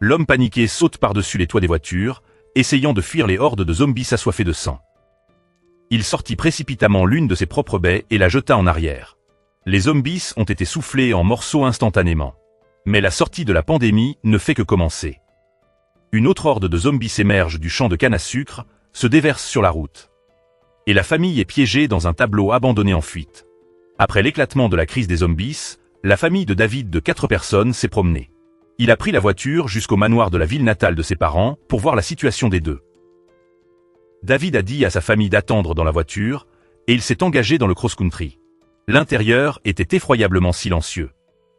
L'homme paniqué saute par-dessus les toits des voitures, essayant de fuir les hordes de zombies assoiffés de sang. Il sortit précipitamment l'une de ses propres baies et la jeta en arrière. Les zombies ont été soufflés en morceaux instantanément. Mais la sortie de la pandémie ne fait que commencer. Une autre horde de zombies émerge du champ de canne à sucre, se déverse sur la route. Et la famille est piégée dans un tableau abandonné en fuite. Après l'éclatement de la crise des zombies, la famille de David de 4 personnes s'est promenée. Il a pris la voiture jusqu'au manoir de la ville natale de ses parents pour voir la situation des deux. David a dit à sa famille d'attendre dans la voiture, et il s'est engagé dans le cross-country. L'intérieur était effroyablement silencieux.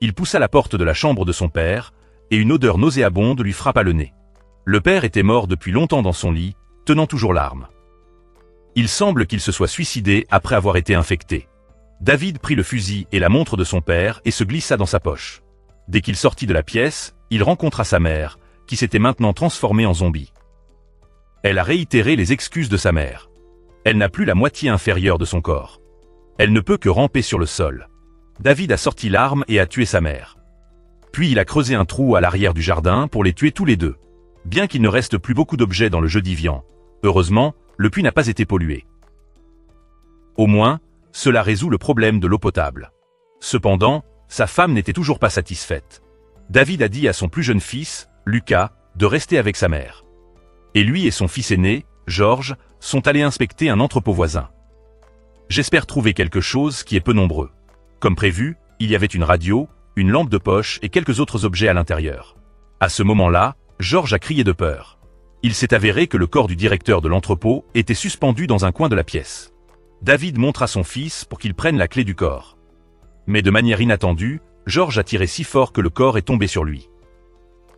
Il poussa la porte de la chambre de son père, et une odeur nauséabonde lui frappa le nez. Le père était mort depuis longtemps dans son lit, tenant toujours l'arme. Il semble qu'il se soit suicidé après avoir été infecté. David prit le fusil et la montre de son père et se glissa dans sa poche. Dès qu'il sortit de la pièce, il rencontra sa mère, qui s'était maintenant transformée en zombie. Elle a réitéré les excuses de sa mère. Elle n'a plus la moitié inférieure de son corps. Elle ne peut que ramper sur le sol. David a sorti l'arme et a tué sa mère. Puis il a creusé un trou à l'arrière du jardin pour les tuer tous les deux. Bien qu'il ne reste plus beaucoup d'objets dans le jeu d'Ivian, heureusement, le puits n'a pas été pollué. Au moins, cela résout le problème de l'eau potable. Cependant, sa femme n'était toujours pas satisfaite. David a dit à son plus jeune fils, Lucas, de rester avec sa mère. Et lui et son fils aîné, George, sont allés inspecter un entrepôt voisin. J'espère trouver quelque chose qui est peu nombreux. Comme prévu, il y avait une radio, une lampe de poche et quelques autres objets à l'intérieur. À ce moment-là, George a crié de peur. Il s'est avéré que le corps du directeur de l'entrepôt était suspendu dans un coin de la pièce. David montre à son fils pour qu'il prenne la clé du corps. Mais de manière inattendue, George a tiré si fort que le corps est tombé sur lui.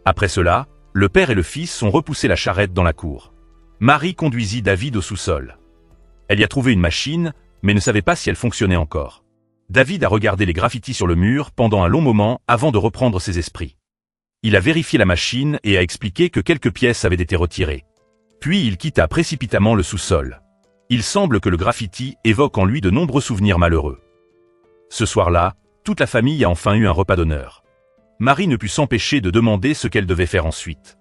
Après cela, le père et le fils ont repoussé la charrette dans la cour. Marie conduisit David au sous-sol. Elle y a trouvé une machine, mais ne savait pas si elle fonctionnait encore. David a regardé les graffitis sur le mur pendant un long moment avant de reprendre ses esprits. Il a vérifié la machine et a expliqué que quelques pièces avaient été retirées. Puis il quitta précipitamment le sous-sol. Il semble que le graffiti évoque en lui de nombreux souvenirs malheureux. Ce soir-là, toute la famille a enfin eu un repas d'honneur. Marie ne put s'empêcher de demander ce qu'elle devait faire ensuite.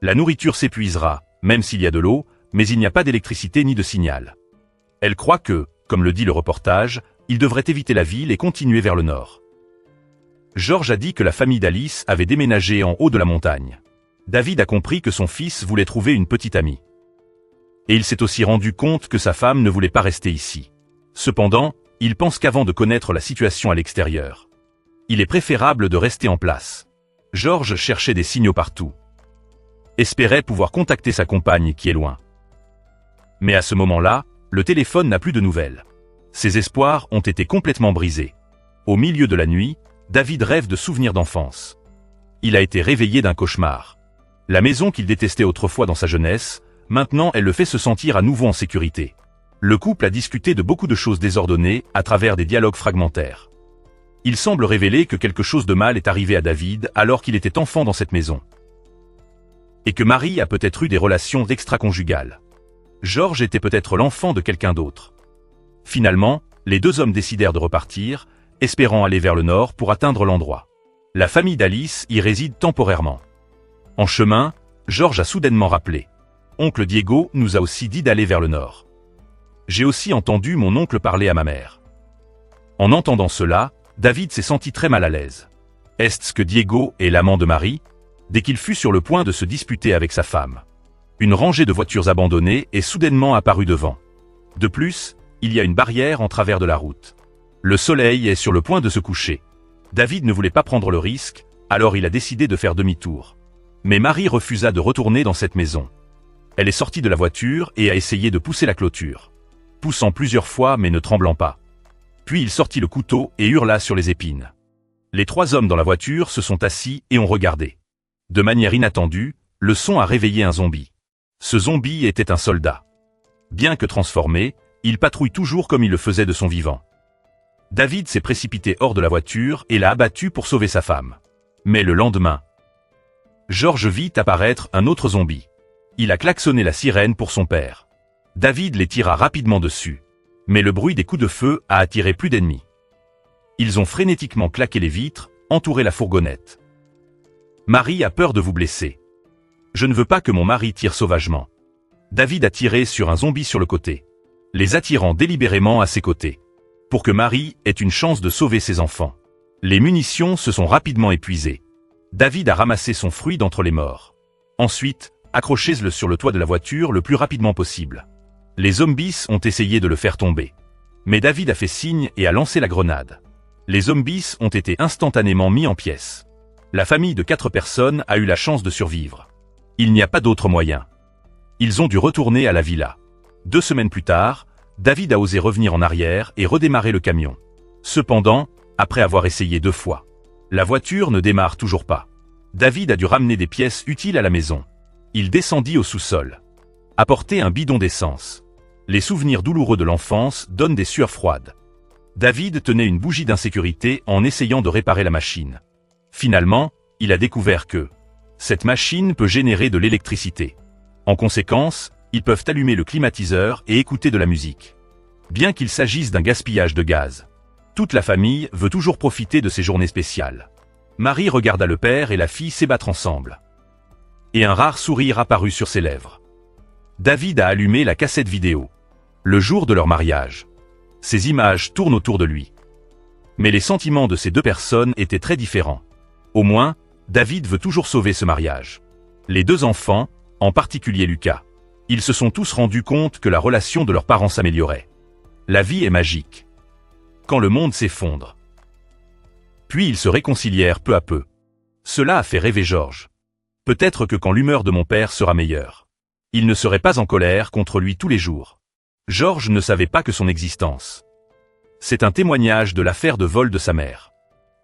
La nourriture s'épuisera, même s'il y a de l'eau, mais il n'y a pas d'électricité ni de signal. Elle croit que, comme le dit le reportage, il devrait éviter la ville et continuer vers le nord. George a dit que la famille d'Alice avait déménagé en haut de la montagne. David a compris que son fils voulait trouver une petite amie. Et il s'est aussi rendu compte que sa femme ne voulait pas rester ici. Cependant, il pense qu'avant de connaître la situation à l'extérieur, il est préférable de rester en place. George cherchait des signaux partout. Espérait pouvoir contacter sa compagne qui est loin. Mais à ce moment-là, le téléphone n'a plus de nouvelles. Ses espoirs ont été complètement brisés. Au milieu de la nuit, David rêve de souvenirs d'enfance. Il a été réveillé d'un cauchemar. La maison qu'il détestait autrefois dans sa jeunesse, maintenant elle le fait se sentir à nouveau en sécurité. Le couple a discuté de beaucoup de choses désordonnées à travers des dialogues fragmentaires. Il semble révéler que quelque chose de mal est arrivé à David alors qu'il était enfant dans cette maison. Et que Marie a peut-être eu des relations extra-conjugales. George était peut-être l'enfant de quelqu'un d'autre. Finalement, les deux hommes décidèrent de repartir, espérant aller vers le nord pour atteindre l'endroit. La famille d'Alice y réside temporairement. En chemin, George a soudainement rappelé. Oncle Diego nous a aussi dit d'aller vers le nord. J'ai aussi entendu mon oncle parler à ma mère. En entendant cela, David s'est senti très mal à l'aise. Est-ce que Diego est l'amant de Marie? Dès qu'il fut sur le point de se disputer avec sa femme. Une rangée de voitures abandonnées est soudainement apparue devant. De plus, il y a une barrière en travers de la route. Le soleil est sur le point de se coucher. David ne voulait pas prendre le risque, alors il a décidé de faire demi-tour. Mais Marie refusa de retourner dans cette maison. Elle est sortie de la voiture et a essayé de pousser la clôture. Poussant plusieurs fois mais ne tremblant pas. Puis il sortit le couteau et hurla sur les épines. Les trois hommes dans la voiture se sont assis et ont regardé. De manière inattendue, le son a réveillé un zombie. Ce zombie était un soldat. Bien que transformé, il patrouille toujours comme il le faisait de son vivant. David s'est précipité hors de la voiture et l'a abattu pour sauver sa femme. Mais le lendemain, George vit apparaître un autre zombie. Il a klaxonné la sirène pour son père. David les tira rapidement dessus. Mais le bruit des coups de feu a attiré plus d'ennemis. Ils ont frénétiquement claqué les vitres, entouré la fourgonnette. Marie a peur de vous blesser. Je ne veux pas que mon mari tire sauvagement. David a tiré sur un zombie sur le côté, les attirant délibérément à ses côtés, pour que Marie ait une chance de sauver ses enfants. Les munitions se sont rapidement épuisées. David a ramassé son fruit d'entre les morts. Ensuite, accrochez-le sur le toit de la voiture le plus rapidement possible. Les zombies ont essayé de le faire tomber. Mais David a fait signe et a lancé la grenade. Les zombies ont été instantanément mis en pièces. La famille de 4 personnes a eu la chance de survivre. Il n'y a pas d'autre moyen. Ils ont dû retourner à la villa. 2 semaines plus tard, David a osé revenir en arrière et redémarrer le camion. Cependant, après avoir essayé 2 fois, la voiture ne démarre toujours pas. David a dû ramener des pièces utiles à la maison. Il descendit au sous-sol. Apporter un bidon d'essence. Les souvenirs douloureux de l'enfance donnent des sueurs froides. David tenait une bougie d'insécurité en essayant de réparer la machine. Finalement, il a découvert que cette machine peut générer de l'électricité. En conséquence, ils peuvent allumer le climatiseur et écouter de la musique. Bien qu'il s'agisse d'un gaspillage de gaz, toute la famille veut toujours profiter de ces journées spéciales. Marie regarda le père et la fille s'ébattre ensemble. Et un rare sourire apparut sur ses lèvres. David a allumé la cassette vidéo. Le jour de leur mariage. Ces images tournent autour de lui. Mais les sentiments de ces 2 personnes étaient très différents. Au moins, David veut toujours sauver ce mariage. Les 2 enfants, en particulier Lucas, ils se sont tous rendus compte que la relation de leurs parents s'améliorait. La vie est magique. Quand le monde s'effondre. Puis ils se réconcilièrent peu à peu. Cela a fait rêver Georges. Peut-être que quand l'humeur de mon père sera meilleure, il ne serait pas en colère contre lui tous les jours. Georges ne savait pas que son existence. C'est un témoignage de l'affaire de vol de sa mère.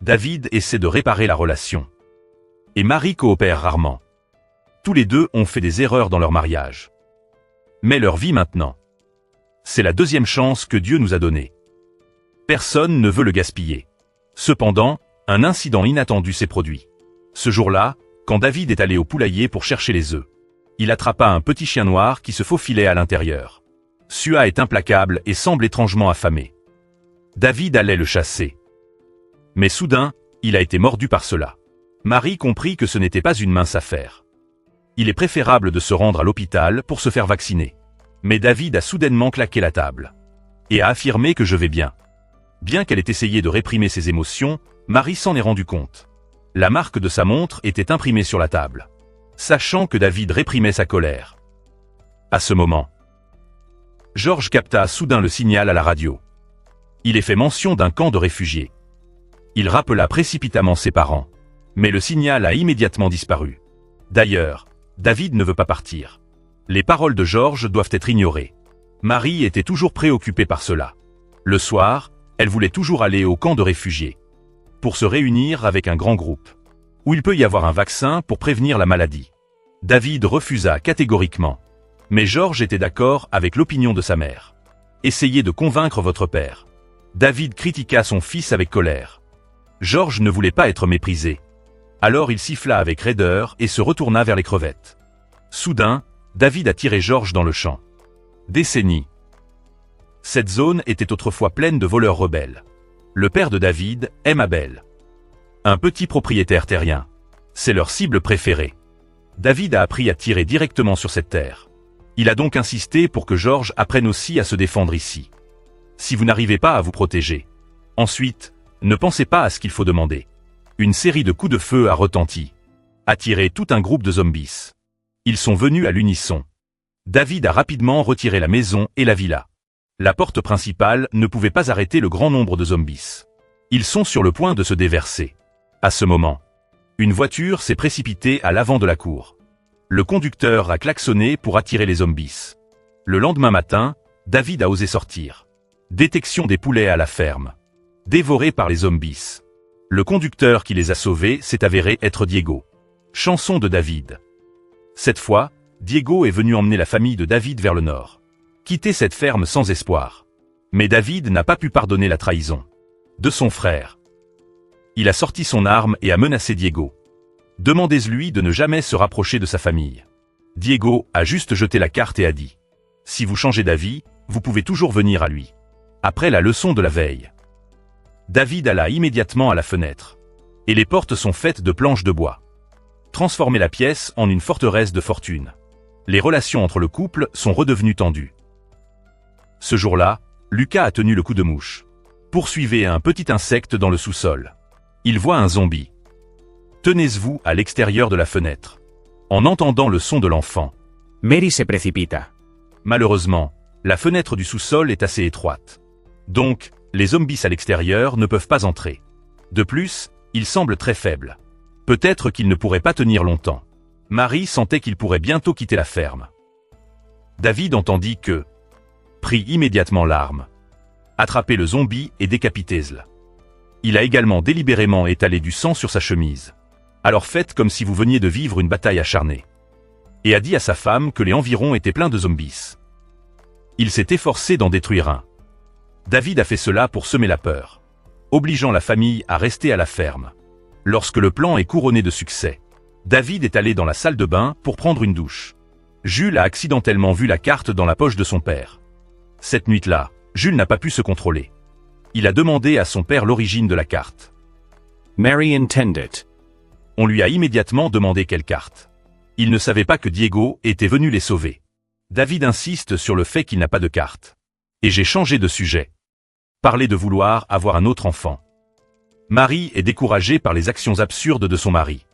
David essaie de réparer la relation. Et Marie coopère rarement. Tous les 2 ont fait des erreurs dans leur mariage. Mais leur vie maintenant. C'est la 2e chance que Dieu nous a donnée. Personne ne veut le gaspiller. Cependant, un incident inattendu s'est produit. Ce jour-là, quand David est allé au poulailler pour chercher les œufs, il attrapa un petit chien noir qui se faufilait à l'intérieur. Sua est implacable et semble étrangement affamé. David allait le chasser. Mais soudain, il a été mordu par cela. Marie comprit que ce n'était pas une mince affaire. Il est préférable de se rendre à l'hôpital pour se faire vacciner. Mais David a soudainement claqué la table. Et a affirmé que je vais bien. Bien qu'elle ait essayé de réprimer ses émotions, Marie s'en est rendu compte. La marque de sa montre était imprimée sur la table. Sachant que David réprimait sa colère. À ce moment, Georges capta soudain le signal à la radio. Il est fait mention d'un camp de réfugiés. Il rappela précipitamment ses parents. Mais le signal a immédiatement disparu. D'ailleurs, David ne veut pas partir. Les paroles de Georges doivent être ignorées. Marie était toujours préoccupée par cela. Le soir, elle voulait toujours aller au camp de réfugiés. Pour se réunir avec un grand groupe. Où il peut y avoir un vaccin pour prévenir la maladie. David refusa catégoriquement. Mais Georges était d'accord avec l'opinion de sa mère. Essayez de convaincre votre père. David critiqua son fils avec colère. Georges ne voulait pas être méprisé. Alors il siffla avec raideur et se retourna vers les crevettes. Soudain, David a tiré Georges dans le champ. Décennies. Cette zone était autrefois pleine de voleurs rebelles. Le père de David aime Abel. Un petit propriétaire terrien. C'est leur cible préférée. David a appris à tirer directement sur cette terre. Il a donc insisté pour que Georges apprenne aussi à se défendre ici. Si vous n'arrivez pas à vous protéger. Ensuite, ne pensez pas à ce qu'il faut demander. Une série de coups de feu a retenti. Attiré tout un groupe de zombies. Ils sont venus à l'unisson. David a rapidement retiré la maison et la villa. La porte principale ne pouvait pas arrêter le grand nombre de zombies. Ils sont sur le point de se déverser. À ce moment, une voiture s'est précipitée à l'avant de la cour. Le conducteur a klaxonné pour attirer les zombies. Le lendemain matin, David a osé sortir. Détection des poulets à la ferme. Dévorés par les zombies. Le conducteur qui les a sauvés s'est avéré être Diego. Chanson de David. Cette fois, Diego est venu emmener la famille de David vers le nord. Quitter cette ferme sans espoir. Mais David n'a pas pu pardonner la trahison de son frère. Il a sorti son arme et a menacé Diego. Demandez-lui de ne jamais se rapprocher de sa famille. Diego a juste jeté la carte et a dit « Si vous changez d'avis, vous pouvez toujours venir à lui. » Après la leçon de la veille. David alla immédiatement à la fenêtre. Et les portes sont faites de planches de bois. transformer la pièce en une forteresse de fortune. Les relations entre le couple sont redevenues tendues. Ce jour-là, Lucas a tenu le coup de mouche. Poursuivez un petit insecte dans le sous-sol. Il voit un zombie. Tenez-vous à l'extérieur de la fenêtre. En entendant le son de l'enfant, Mary se precipita. malheureusement, la fenêtre du sous-sol est assez étroite. Donc, les zombies à l'extérieur ne peuvent pas entrer. De plus, il semble très faible. Peut-être qu'il ne pourrait pas tenir longtemps. Marie sentait qu'il pourrait bientôt quitter la ferme. David entendit que, prit immédiatement l'arme, attrapez le zombie et décapitez-le. Il a également délibérément étalé du sang sur sa chemise. Alors faites comme si vous veniez de vivre une bataille acharnée. Et a dit à sa femme que les environs étaient pleins de zombies. Il s'est efforcé d'en détruire un. David a fait cela pour semer la peur, obligeant la famille à rester à la ferme. Lorsque le plan est couronné de succès, David est allé dans la salle de bain pour prendre une douche. Jules a accidentellement vu la carte dans la poche de son père. Cette nuit-là, Jules n'a pas pu se contrôler. Il a demandé à son père l'origine de la carte. Mary intended. On lui a immédiatement demandé quelle carte. Il ne savait pas que Diego était venu les sauver. David insiste sur le fait qu'il n'a pas de carte. Et j'ai changé de sujet. Parler de vouloir avoir un autre enfant. Marie est découragée par les actions absurdes de son mari.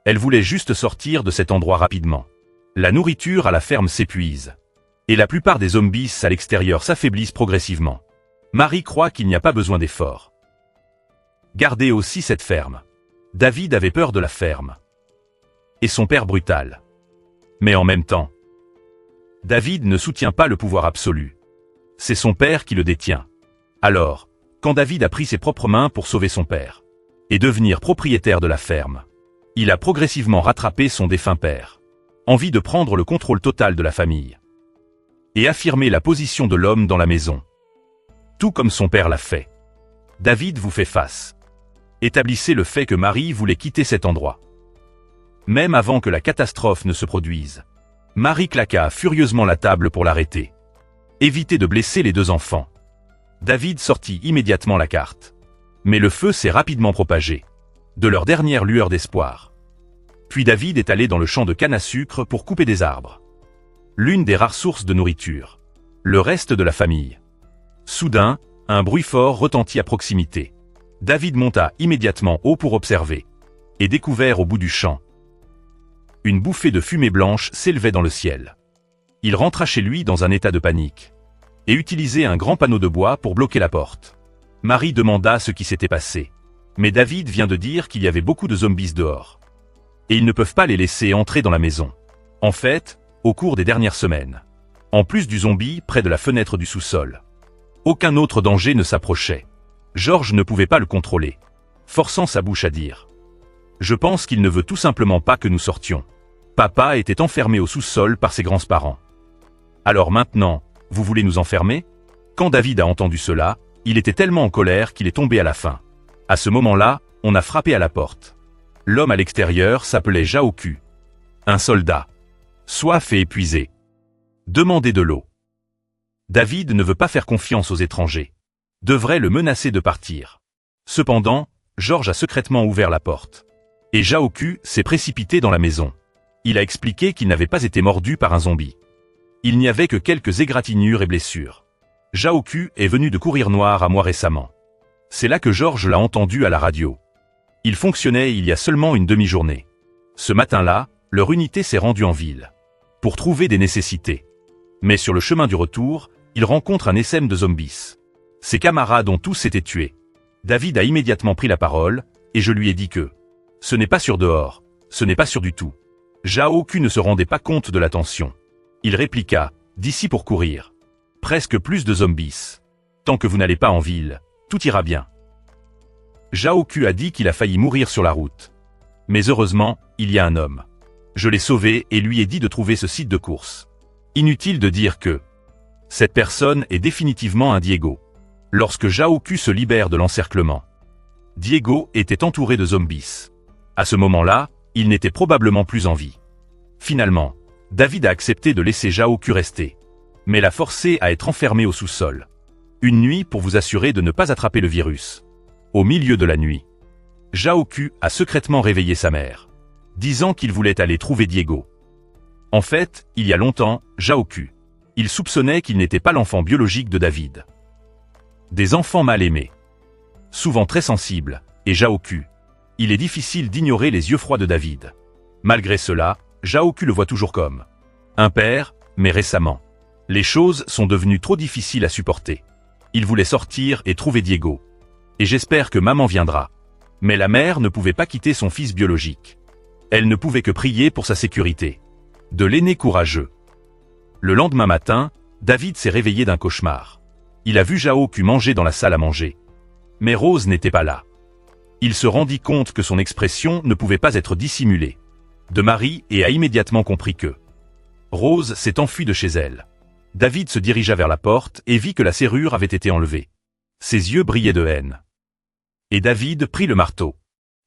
Elle voulait juste sortir de cet endroit rapidement. La nourriture à la ferme s'épuise. Et la plupart des zombies à l'extérieur s'affaiblissent progressivement. Marie croit qu'il n'y a pas besoin d'efforts. Gardez aussi cette ferme. David avait peur de la ferme. Et son père brutal. Mais en même temps, David ne soutient pas le pouvoir absolu. C'est son père qui le détient. Alors, quand David a pris ses propres mains pour sauver son père et devenir propriétaire de la ferme, il a progressivement rattrapé son défunt père. Envie de prendre le contrôle total de la famille. Et affirmer la position de l'homme dans la maison. Tout comme son père l'a fait. David vous fait face. Établissez le fait que Marie voulait quitter cet endroit. Même avant que la catastrophe ne se produise, Marie claqua furieusement la table pour l'arrêter. Évitez de blesser les deux enfants. David sortit immédiatement la carte. Mais le feu s'est rapidement propagé. De leur dernière lueur d'espoir. Puis David est allé dans le champ de canne à sucre pour couper des arbres. L'une des rares sources de nourriture. Le reste de la famille. Soudain, un bruit fort retentit à proximité. David monta immédiatement haut pour observer. Et découvert au bout du champ. Une bouffée de fumée blanche s'élevait dans le ciel. Il rentra chez lui dans un état de panique. Et utilisait un grand panneau de bois pour bloquer la porte. Marie demanda ce qui s'était passé. Mais David vient de dire qu'il y avait beaucoup de zombies dehors. Et ils ne peuvent pas les laisser entrer dans la maison. En fait, au cours des dernières semaines, en plus du zombie près de la fenêtre du sous-sol, aucun autre danger ne s'approchait. George ne pouvait pas le contrôler, forçant sa bouche à dire « Je pense qu'il ne veut tout simplement pas que nous sortions. Papa était enfermé au sous-sol par ses grands-parents. Alors maintenant, vous voulez nous enfermer ?» Quand David a entendu cela, il était tellement en colère qu'il est tombé à la faim. À ce moment-là, on a frappé à la porte. L'homme à l'extérieur s'appelait Jaoku. Un soldat. Soif et épuisé. Demandez de l'eau. David ne veut pas faire confiance aux étrangers. Devrait le menacer de partir. Cependant, George a secrètement ouvert la porte. Et Jaoku s'est précipité dans la maison. Il a expliqué qu'il n'avait pas été mordu par un zombie. Il n'y avait que quelques égratignures et blessures. Jaoku est venu de Courir Noir à moi récemment. C'est là que George l'a entendu à la radio. Il fonctionnait il y a seulement une demi-journée. Ce matin-là, leur unité s'est rendue en ville. Pour trouver des nécessités. Mais sur le chemin du retour, il rencontre un essaim de zombies. Ses camarades ont tous été tués. David a immédiatement pris la parole, et je lui ai dit que ce n'est pas sûr dehors, ce n'est pas sûr du tout. Jaoku ne se rendait pas compte de la tension. Il répliqua, d'ici pour courir. Presque plus de zombies. Tant que vous n'allez pas en ville, tout ira bien. Jaoku a dit qu'il a failli mourir sur la route. Mais heureusement, il y a un homme. Je l'ai sauvé et lui ai dit de trouver ce site de course. Inutile de dire que cette personne est définitivement un Diego. Lorsque Jaoku se libère de l'encerclement, Diego était entouré de zombies. À ce moment-là, il n'était probablement plus en vie. Finalement, David a accepté de laisser Jaoku rester, mais l'a forcé à être enfermé au sous-sol. Une nuit pour vous assurer de ne pas attraper le virus. Au milieu de la nuit, Jaoku a secrètement réveillé sa mère. disant qu'il voulait aller trouver Diego. En fait, il y a longtemps, Jaoku. Il soupçonnait qu'il n'était pas l'enfant biologique de David. Des enfants mal aimés. Souvent très sensibles, et Jaoku. Il est difficile d'ignorer les yeux froids de David. Malgré cela, Jaoku le voit toujours comme un père, mais récemment. Les choses sont devenues trop difficiles à supporter. Il voulait sortir et trouver Diego. Et j'espère que maman viendra. Mais la mère ne pouvait pas quitter son fils biologique. Elle ne pouvait que prier pour sa sécurité. De l'aîné courageux. Le lendemain matin, David s'est réveillé d'un cauchemar. Il a vu Jaoku manger dans la salle à manger. Mais Rose n'était pas là. Il se rendit compte que son expression ne pouvait pas être dissimulée de Marie et a immédiatement compris que Rose s'est enfuie de chez elle. David se dirigea vers la porte et vit que la serrure avait été enlevée. Ses yeux brillaient de haine. Et David prit le marteau.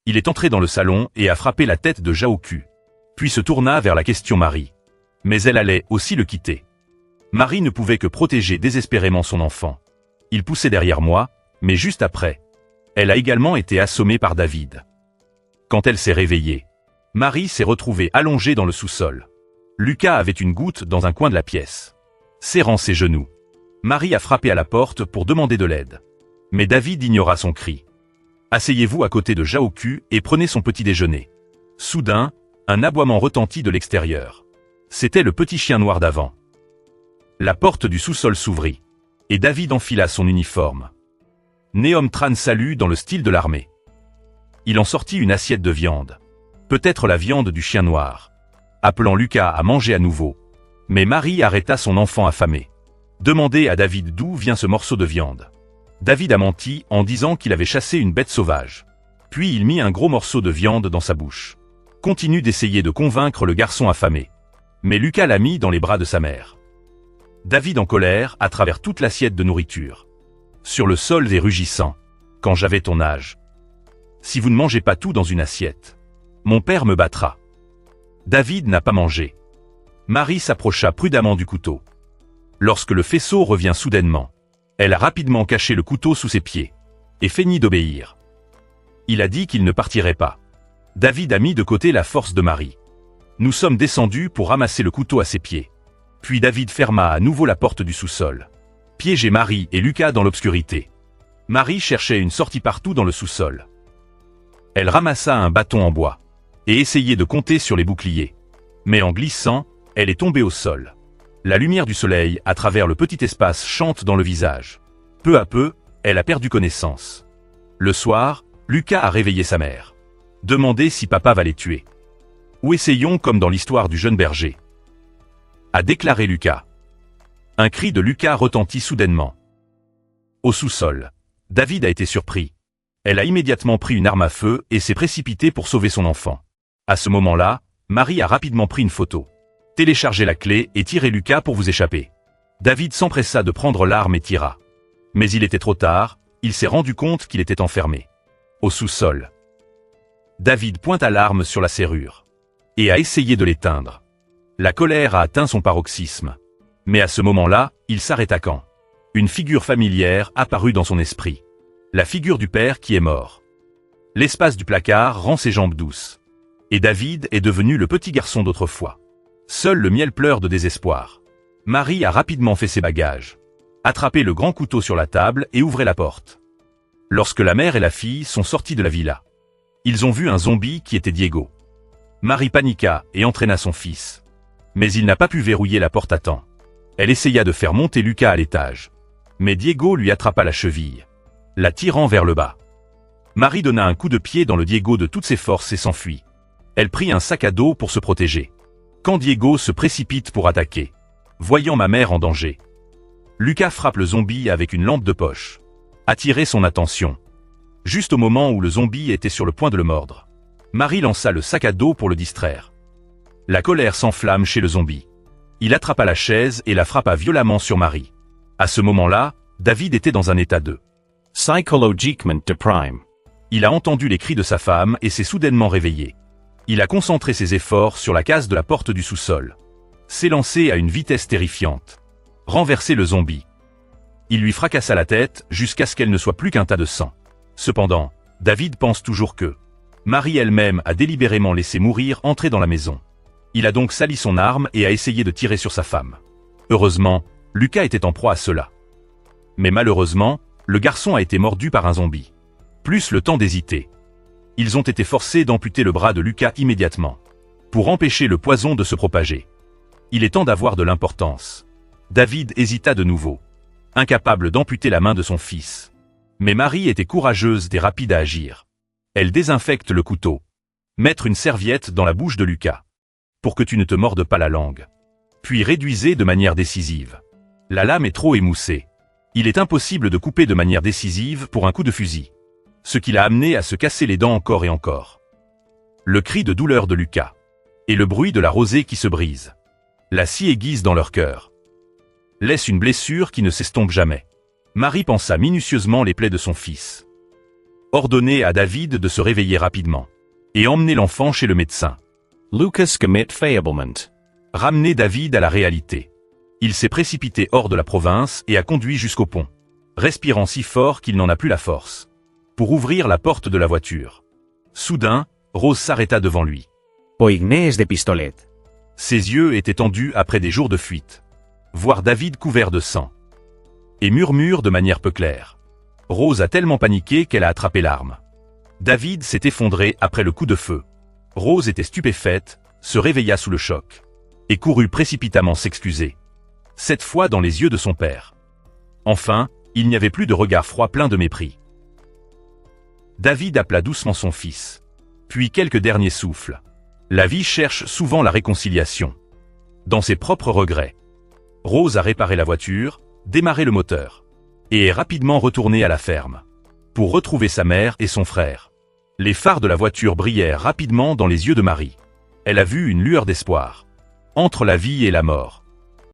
Il est entré dans le salon et a frappé la tête de Jaoku. Puis se tourna vers la question Marie. Mais elle allait aussi le quitter. Marie ne pouvait que protéger désespérément son enfant. Il poussait derrière moi, mais juste après. Elle a également été assommée par David. Quand elle s'est réveillée, Marie s'est retrouvée allongée dans le sous-sol. Lucas avait une goutte dans un coin de la pièce. Serrant ses genoux, Marie a frappé à la porte pour demander de l'aide. Mais David ignora son cri. Asseyez-vous à côté de Jaoku et prenez son petit déjeuner. Soudain, un aboiement retentit de l'extérieur. C'était le petit chien noir d'avant. La porte du sous-sol s'ouvrit. Et David enfila son uniforme. Neom Tran salut dans le style de l'armée. Il en sortit une assiette de viande. Peut-être la viande du chien noir. Appelant Lucas à manger à nouveau. Mais Marie arrêta son enfant affamé. Demandez à David d'où vient ce morceau de viande. David a menti en disant qu'il avait chassé une bête sauvage. Puis il mit un gros morceau de viande dans sa bouche. Continue d'essayer de convaincre le garçon affamé. Mais Lucas l'a mis dans les bras de sa mère. David en colère à travers toute l'assiette de nourriture. Sur le sol et rugissant. Quand j'avais ton âge. Si vous ne mangez pas tout dans une assiette, mon père me battra. David n'a pas mangé. Marie s'approcha prudemment du couteau. Lorsque le faisceau revient soudainement, elle a rapidement caché le couteau sous ses pieds et feignit d'obéir. Il a dit qu'il ne partirait pas. David a mis de côté la force de Marie. Nous sommes descendus pour ramasser le couteau à ses pieds. Puis David ferma à nouveau la porte du sous-sol. Piégeait Marie et Lucas dans l'obscurité. Marie cherchait une sortie partout dans le sous-sol. Elle ramassa un bâton en bois et essayait de compter sur les boucliers. Mais en glissant, elle est tombée au sol. La lumière du soleil à travers le petit espace chante dans le visage. Peu à peu, elle a perdu connaissance. Le soir, Lucas a réveillé sa mère. Demandé si papa va les tuer. Ou essayons comme dans l'histoire du jeune berger. A déclaré Lucas. Un cri de Lucas retentit soudainement. Au sous-sol, David a été surpris. Elle a immédiatement pris une arme à feu et s'est précipitée pour sauver son enfant. À ce moment-là, Marie a rapidement pris une photo. Téléchargez la clé et tirez Lucas pour vous échapper. David s'empressa de prendre l'arme et tira. Mais il était trop tard, il s'est rendu compte qu'il était enfermé. Au sous-sol. David pointa l'arme sur la serrure. Et a essayé de l'éteindre. La colère a atteint son paroxysme. Mais à ce moment-là, il s'arrêta quand une figure familière apparut dans son esprit. La figure du père qui est mort. L'espace du placard rend ses jambes douces. Et David est devenu le petit garçon d'autrefois. Seul le miel pleure de désespoir. Marie a rapidement fait ses bagages. Attrapé le grand couteau sur la table et ouvrait la porte. Lorsque la mère et la fille sont sortis de la villa. Ils ont vu un zombie qui était Diego. Marie paniqua et entraîna son fils. Mais il n'a pas pu verrouiller la porte à temps. Elle essaya de faire monter Lucas à l'étage. Mais Diego lui attrapa la cheville, la tirant vers le bas. Marie donna un coup de pied dans le Diego de toutes ses forces et s'enfuit. Elle prit un sac à dos pour se protéger. Quand Diego se précipite pour attaquer, voyant ma mère en danger, Lucas frappe le zombie avec une lampe de poche. Attirer son attention. Juste au moment où le zombie était sur le point de le mordre, Marie lança le sac à dos pour le distraire. La colère s'enflamme chez le zombie. Il attrapa la chaise et la frappa violemment sur Marie. À ce moment-là, David était dans un état de psychologiquement deprime. Il a entendu les cris de sa femme et s'est soudainement réveillé. Il a concentré ses efforts sur la case de la porte du sous-sol. S'élancer à une vitesse terrifiante. Renverser le zombie. Il lui fracassa la tête jusqu'à ce qu'elle ne soit plus qu'un tas de sang. Cependant, David pense toujours que Marie elle-même a délibérément laissé mourir entrer dans la maison. Il a donc sali son arme et a essayé de tirer sur sa femme. Heureusement, Lucas était en proie à cela. Mais malheureusement, le garçon a été mordu par un zombie. Plus le temps d'hésiter. Ils ont été forcés d'amputer le bras de Lucas immédiatement, pour empêcher le poison de se propager. Il est temps d'avoir de l'importance. David hésita de nouveau, incapable d'amputer la main de son fils. Mais Marie était courageuse et rapide à agir. Elle désinfecte le couteau. Mettre une serviette dans la bouche de Lucas, pour que tu ne te mordes pas la langue. Puis réduisez de manière décisive. La lame est trop émoussée. Il est impossible de couper de manière décisive pour un coup de fusil. Ce qui l'a amené à se casser les dents encore et encore. Le cri de douleur de Lucas. Et le bruit de la rosée qui se brise. La scie aiguise dans leur cœur. Laisse une blessure qui ne s'estompe jamais. Marie pensa minutieusement les plaies de son fils. Ordonnez à David de se réveiller rapidement. Et emmener l'enfant chez le médecin. Lucas commit faiblement. Ramener David à la réalité. Il s'est précipité hors de la province et a conduit jusqu'au pont, respirant si fort qu'il n'en a plus la force, pour ouvrir la porte de la voiture. Soudain, Rose s'arrêta devant lui. Poignets de pistolet. Ses yeux étaient tendus après des jours de fuite. Voir David couvert de sang. Et murmure de manière peu claire. Rose a tellement paniqué qu'elle a attrapé l'arme. David s'est effondré après le coup de feu. Rose était stupéfaite, se réveilla sous le choc. Et courut précipitamment s'excuser. Cette fois dans les yeux de son père. Enfin, il n'y avait plus de regard froid plein de mépris. David appela doucement son fils. Puis quelques derniers souffles. La vie cherche souvent la réconciliation. Dans ses propres regrets. Rose a réparé la voiture, démarré le moteur. Et est rapidement retournée à la ferme. Pour retrouver sa mère et son frère. Les phares de la voiture brillèrent rapidement dans les yeux de Marie. Elle a vu une lueur d'espoir. Entre la vie et la mort.